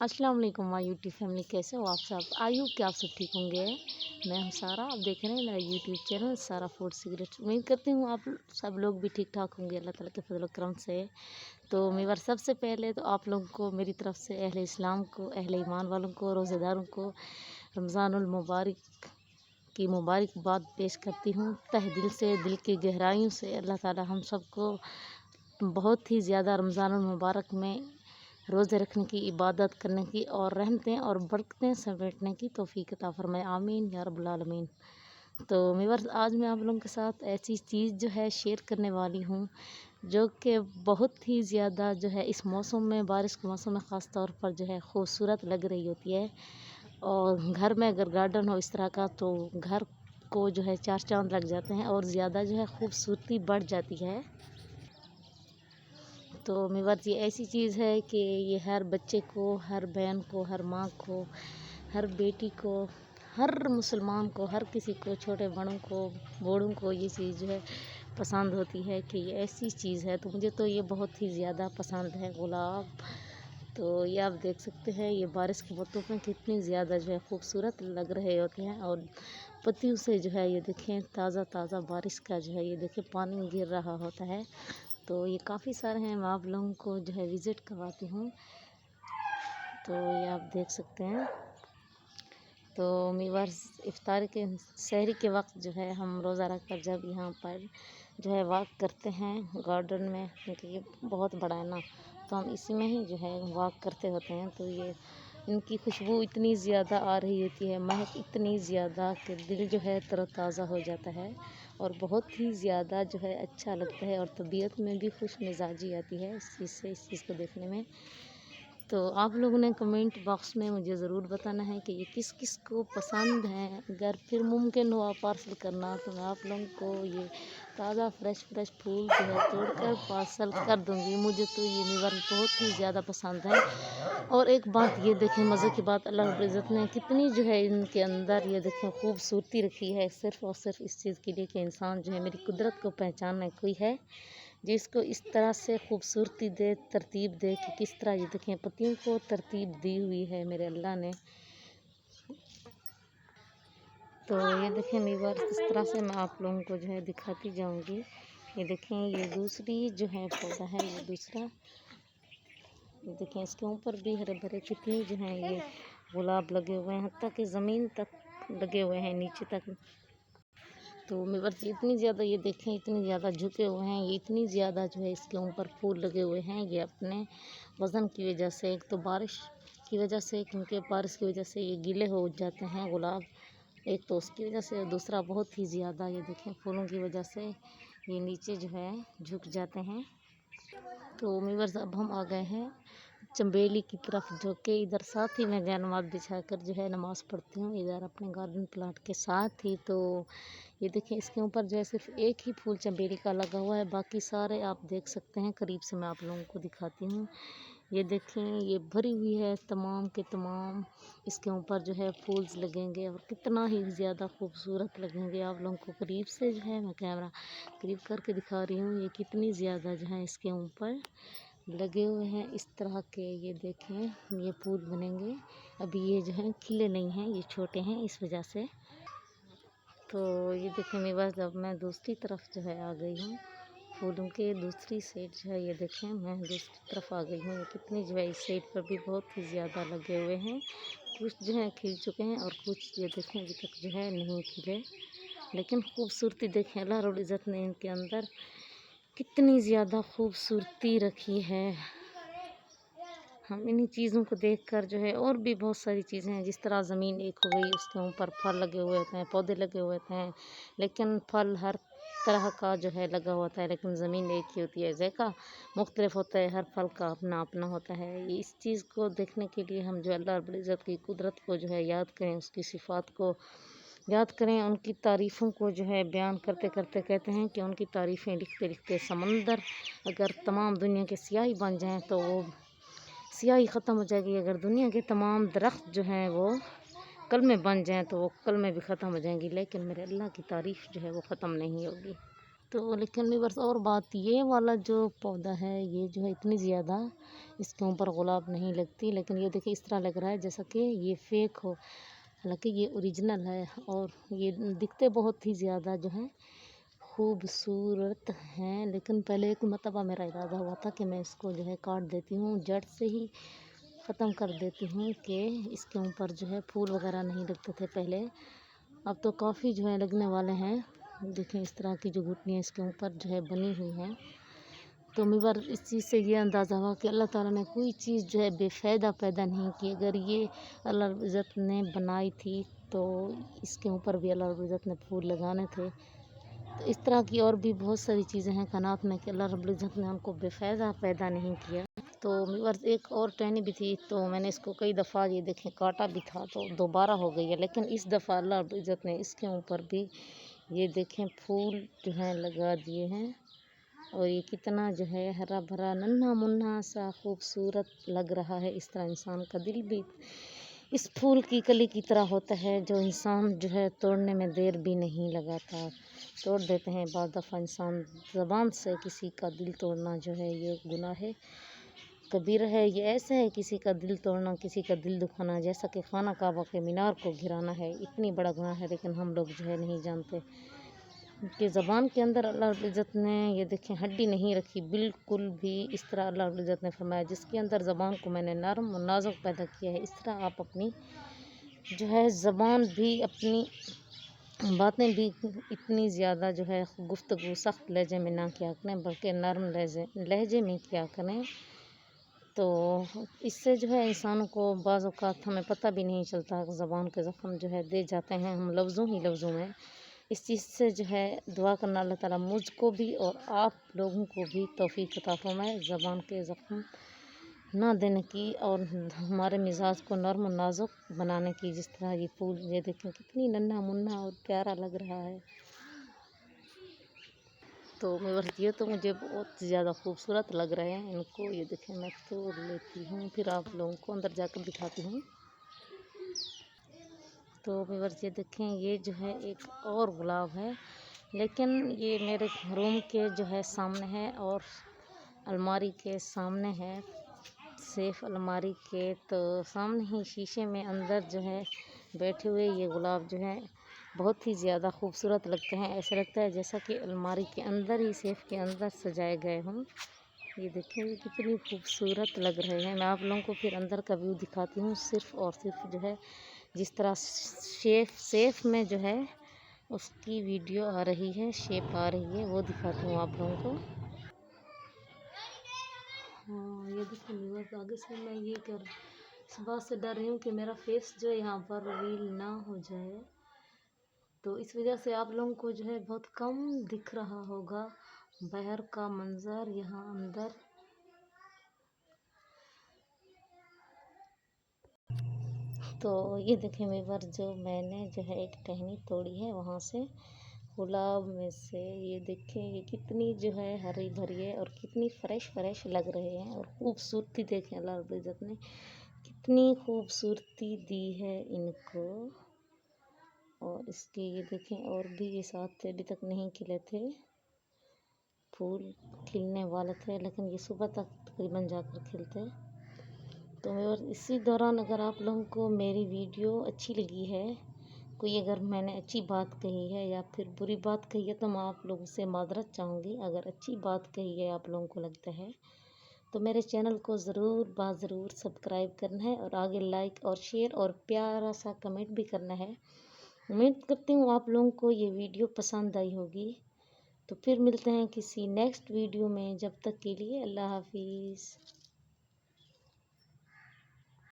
अस्सलाम वालेकुम my YouTube family, कैसे हो आप सब। आई होप कि आप सब ठीक होंगे। मैं हूँ सारा, आप देख रहे हैं मेरा यूट्यूब चैनल सारा फूड सीक्रेट। उम्मीद करती हूँ आप सब लोग भी ठीक ठाक होंगे अल्लाह ताला के फजल करम से। तो मेरा सबसे पहले तो आप लोगों को मेरी तरफ से अहले इस्लाम को, अहले ईमान वालों को, रोज़ेदारों को रमज़ानुल मुबारक की मुबारकबाद पेश करती हूँ तहे दिल से, दिल की गहराइयों से। अल्लाह ताला हम सबको बहुत ही ज़्यादा रमज़ानुल मुबारक में रोज़े रखने की, इबादत करने की और रहमतें और बरकतें समेटने की तौफीक अता फरमाए, आमीन या रब्बुल आलमीन। तो व्यूअर्स, आज मैं आप लोगों के साथ ऐसी चीज़ जो है शेयर करने वाली हूँ जो कि बहुत ही ज़्यादा जो है इस मौसम में, बारिश के मौसम में ख़ास तौर पर जो है खूबसूरत लग रही होती है। और घर में अगर गार्डन हो इस तरह का तो घर को जो है चार चांद लग जाते हैं और ज़्यादा जो है खूबसूरती बढ़ जाती है। तो व्यूअर्स, ये ऐसी चीज़ है कि ये हर बच्चे को, हर बहन को, हर माँ को, हर बेटी को, हर मुसलमान को, हर किसी को, छोटे बड़ों को, बूढ़ों को ये चीज़ जो है पसंद होती है कि ये ऐसी चीज़ है। तो मुझे तो ये बहुत ही ज़्यादा पसंद है गुलाब। तो ये आप देख सकते हैं, ये बारिश के वक्तों में कितनी ज़्यादा जो है खूबसूरत लग रहे होते हैं। और पत्तियों से जो है ये देखें ताज़ा ताज़ा बारिश का जो है ये देखें पानी गिर रहा होता है। तो ये काफ़ी सारे हैं, मैं आप लोगों को जो है विज़िट करवाती हूँ। तो ये आप देख सकते हैं। तो व्यूअर्स, इफ्तार के सहरी के वक्त जो है हम रोज़ा रख कर जब यहाँ पर जो है वॉक करते हैं गार्डन में, क्योंकि ये बहुत बड़ा है ना, तो हम इसी में ही जो है वॉक करते होते हैं। तो ये इनकी खुशबू इतनी ज़्यादा आ रही होती है, महक इतनी ज़्यादा कि दिल जो है तरोताज़ा हो जाता है और बहुत ही ज़्यादा जो है अच्छा लगता है और तबीयत में भी खुश मिजाजी आती है इस चीज़ से, इस चीज़ को देखने में। तो आप लोगों ने कमेंट बॉक्स में मुझे ज़रूर बताना है कि ये किस किस को पसंद है। अगर फिर मुमकिन हुआ पार्सल करना तो मैं आप लोगों को ये ताज़ा फ्रेश फूल जो है तोड़कर पार्सल कर दूंगी। मुझे तो ये मेवा बहुत ही ज़्यादा पसंद है। और एक बात ये देखें, मज़े की बात, अल्लाह रब्बुल इज़्ज़त ने कितनी जो है इनके अंदर ये देखें खूबसूरती रखी है, सिर्फ़ और सिर्फ इस चीज़ के लिए कि इंसान जो है मेरी कुदरत को पहचानना कोई है जिसको इस तरह से खूबसूरती दे, तरतीब दे कि किस तरह ये देखें पत्तियों को तरतीब दी हुई है मेरे अल्लाह ने। तो ये देखें व्यूअर्स, इस तरह से मैं आप लोगों को जो है दिखाती जाऊंगी। ये देखें, ये दूसरी जो है पौधा है, ये दूसरा, ये देखें इसके ऊपर भी हरे भरे कितनी जो हैं ये गुलाब लगे हुए हैं, हत्ता कि ज़मीन तक लगे हुए हैं, नीचे तक। तो व्यूअर्स, इतनी ज़्यादा ये देखें, इतनी ज़्यादा झुके हुए हैं, ये इतनी ज़्यादा जो है इसके ऊपर फूल लगे हुए हैं। ये अपने वज़न की वजह से, एक तो बारिश की वजह से, क्योंकि बारिश की वजह से ये गीले हो जाते हैं गुलाब, एक तो उसकी वजह से, दूसरा बहुत ही ज़्यादा ये देखें फूलों की वजह से ये नीचे जो है झुक जाते हैं। तो व्यूअर्स, अब हम आ गए हैं चंबेली की तरफ, जो कि इधर साथ ही मैं नमाज बिछा कर जो है नमाज़ पढ़ती हूँ इधर अपने गार्डन प्लाट के साथ ही। तो ये देखें, इसके ऊपर जो है सिर्फ एक ही फूल चंबेली का लगा हुआ है, बाकी सारे आप देख सकते हैं। करीब से मैं आप लोगों को दिखाती हूँ। ये देखें, ये भरी हुई है तमाम के तमाम, इसके ऊपर जो है फूल्स लगेंगे और कितना ही ज़्यादा खूबसूरत लगेंगे। आप लोगों को करीब से जो है मैं कैमरा करीब करके दिखा रही हूँ, ये कितनी ज़्यादा जो है इसके ऊपर लगे हुए हैं इस तरह के। ये देखें, ये फूल बनेंगे, अभी ये जो है खिले नहीं हैं, ये छोटे हैं इस वजह से। तो ये देखें मेरे पास, अब मैं दूसरी तरफ जो है आ गई हूँ, फूलों के दूसरी साइड जो है ये देखें मैं दूसरी तरफ आ गई हूँ। ये कितनी जो है इस साइड पर भी बहुत ही ज़्यादा लगे हुए हैं, कुछ जो है खिल चुके हैं और कुछ ये देखें अभी तक जो है नहीं खिले। लेकिन खूबसूरती देखें, अल्लाह रब्बुल इज़्ज़त ने इनके अंदर कितनी ज़्यादा खूबसूरती रखी है। हम इन्हीं चीज़ों को देखकर जो है, और भी बहुत सारी चीज़ें हैं, जिस तरह ज़मीन एक हो गई, उसके ऊपर फल लगे हुए होते हैं, पौधे लगे हुए होते हैं, लेकिन फल हर तरह का जो है लगा होता है, लेकिन ज़मीन एक ही होती है। ज़ायक़ा मुख्तलिफ होता है, हर फल का अपना अपना होता है। इस चीज़ को देखने के लिए हम जो अल्लाह रब्बुल इज़्ज़त की कुदरत को जो है याद करें, उसकी सिफ़ात को याद करें, उनकी तारीफ़ों को जो है बयान करते करते कहते हैं कि उनकी तारीफ़ें लिखते लिखते समंदर अगर तमाम दुनिया के स्याही बन जाएँ तो वो स्याही ख़त्म हो जाएगी। अगर दुनिया के तमाम दरख्त जो हैं वो कलमे बन जाएँ तो वो कलमे भी ख़त्म हो जाएंगी, लेकिन मेरे अल्लाह की तारीफ़ जो है वो ख़त्म नहीं होगी। تو لیکن ویورس اور بات، یہ والا جو پودا ہے یہ جو ہے اتنی زیادہ اس کے اوپر گلاب نہیں لگتی، لیکن یہ دیکھیں اس طرح لگ رہا ہے جیسا کہ یہ فیک ہو، حالانکہ یہ اوریجنل ہے، اور یہ دکھتے بہت ہی زیادہ جو ہے خوبصورت ہیں۔ لیکن پہلے ایک مرتبہ میرا ارادہ ہوا تھا کہ میں اس کو جو ہے کاٹ دیتی ہوں، جڑ سے ہی ختم کر دیتی ہوں، کہ اس کے اوپر جو ہے پھول وغیرہ نہیں لگتے تھے پہلے، اب تو کافی جو ہے لگنے والے ہیں۔ دیکھیں اس طرح کی جو گھٹنیاں اس کے اوپر جو ہے بنی ہوئی ہیں۔ تو میور اس چیز سے یہ اندازہ ہوا کہ اللہ تعالیٰ نے کوئی چیز جو ہے بے فائدہ پیدا نہیں کی، اگر یہ اللہ رب العزت نے بنائی تھی تو اس کے اوپر بھی اللہ رب العزت نے پھول لگانے تھے۔ تو اس طرح کی اور بھی بہت ساری چیزیں ہیں کائنات میں کہ اللہ رب العزت نے ان کو بے فائدہ پیدا نہیں کیا۔ تو میورز ایک اور ٹہنی بھی تھی، تو میں نے اس کو کئی دفعہ یہ دیکھیں کاٹا بھی تھا تو دوبارہ ہو گئی ہے، لیکن اس دفعہ اللہ رب العزت نے اس کے اوپر بھی یہ دیکھیں پھول جو ہیں لگا دیے ہیں، اور یہ کتنا جو ہے ہرا بھرا ننھا منھا سا خوبصورت لگ رہا ہے۔ اس طرح انسان کا دل بھی اس پھول کی کلی کی طرح ہوتا ہے، جو انسان جو ہے توڑنے میں دیر بھی نہیں لگاتا، توڑ دیتے ہیں۔ بعض دفعہ انسان زبان سے کسی کا دل توڑنا جو ہے یہ گناہ ہے کبیرہ ہے، یہ ایسا ہے کسی کا دل توڑنا، کسی کا دل دکھانا، جیسا کہ خانہ کعبہ کے مینار کو گرانا ہے، اتنی بڑا گناہ ہے، لیکن ہم لوگ جو ہے نہیں جانتے کہ زبان کے اندر اللہ رب العزت نے یہ دیکھیں ہڈی نہیں رکھی بالکل بھی۔ اس طرح اللہ رب العزت نے فرمایا جس کے اندر زبان کو میں نے نرم و نازک پیدا کیا ہے، اس طرح آپ اپنی جو ہے زبان بھی، اپنی باتیں بھی اتنی زیادہ جو ہے گفتگو سخت لہجے میں نہ کیا کریں، بلکہ نرم لہجے میں کیا کریں۔ تو اس سے جو ہے انسانوں کو بعض اوقات ہمیں پتہ بھی نہیں چلتا، زبان کے زخم جو ہے دے جاتے ہیں ہم لفظوں ہی لفظوں میں۔ اس چیز سے جو ہے دعا کرنا اللہ تعالیٰ مجھ کو بھی اور آپ لوگوں کو بھی توفیق عطا فرمائے زبان کے زخم نہ دینے کی، اور ہمارے مزاج کو نرم و نازک بنانے کی۔ جس طرح یہ پھول یہ دیکھیں کتنی ننھا منھا اور پیارا لگ رہا ہے۔ تو یہ تو مجھے بہت زیادہ خوبصورت لگ رہے ہیں، ان کو یہ دیکھیں میں توڑ لیتی ہوں، پھر آپ لوگوں کو اندر جا کر دکھاتی ہوں۔ تو یہ دیکھیں یہ جو ہے ایک اور گلاب ہے، لیکن یہ میرے روم کے جو ہے سامنے ہے اور الماری کے سامنے ہے، سیف الماری کے تو سامنے ہی شیشے میں اندر جو ہے بیٹھے ہوئے یہ گلاب جو ہے بہت ہی زیادہ خوبصورت لگتے ہیں، ایسا لگتا ہے جیسا کہ الماری کے اندر ہی سیف کے اندر سجائے گئے ہوں۔ یہ دیکھیں یہ کتنی خوبصورت لگ رہے ہیں۔ میں آپ لوگوں کو پھر اندر کا ویو دکھاتی ہوں، صرف اور صرف جو ہے جس طرح سیف میں جو ہے اس کی ویڈیو آ رہی ہے، شیپ آ رہی ہے، وہ دکھاتی ہوں آپ لوگوں کو۔ ہاں یہ دیکھیں آگے سے میں یہ اس بات سے ڈر رہی ہوں کہ میرا فیس جو ہے یہاں پر ریویل نہ ہو جائے، تو اس وجہ سے آپ لوگوں کو جو ہے بہت کم دکھ رہا ہوگا باہر کا منظر یہاں اندر۔ تو یہ دیکھیں ویور جو میں نے جو ہے ایک ٹہنی توڑی ہے وہاں سے گلاب میں سے، یہ دیکھیں یہ کتنی جو ہے ہری بھری ہے اور کتنی فریش لگ رہے ہیں، اور خوبصورتی دیکھیں اللہ رب العزت نے کتنی خوبصورتی دی ہے ان کو۔ اور اس کے یہ دیکھیں اور بھی یہ ساتھ تھے، ابھی تک نہیں کھلے تھے، پھول کھلنے والے تھے لیکن یہ صبح تک تقریباً جا کر کھلتے۔ تو اسی دوران اگر آپ لوگوں کو میری ویڈیو اچھی لگی ہے، کوئی اگر میں نے اچھی بات کہی ہے یا پھر بری بات کہی ہے تو میں آپ لوگوں سے معذرت چاہوں گی۔ اگر اچھی بات کہی ہے آپ لوگوں کو لگتا ہے تو میرے چینل کو ضرور سبسکرائب کرنا ہے، اور آگے لائک اور شیئر اور پیارا سا کمنٹ بھی کرنا ہے۔ امید کرتی ہوں آپ لوگوں کو یہ ویڈیو پسند آئی ہوگی۔ تو پھر ملتے ہیں کسی نیکسٹ ویڈیو میں، جب تک کے لیے اللہ حافظ۔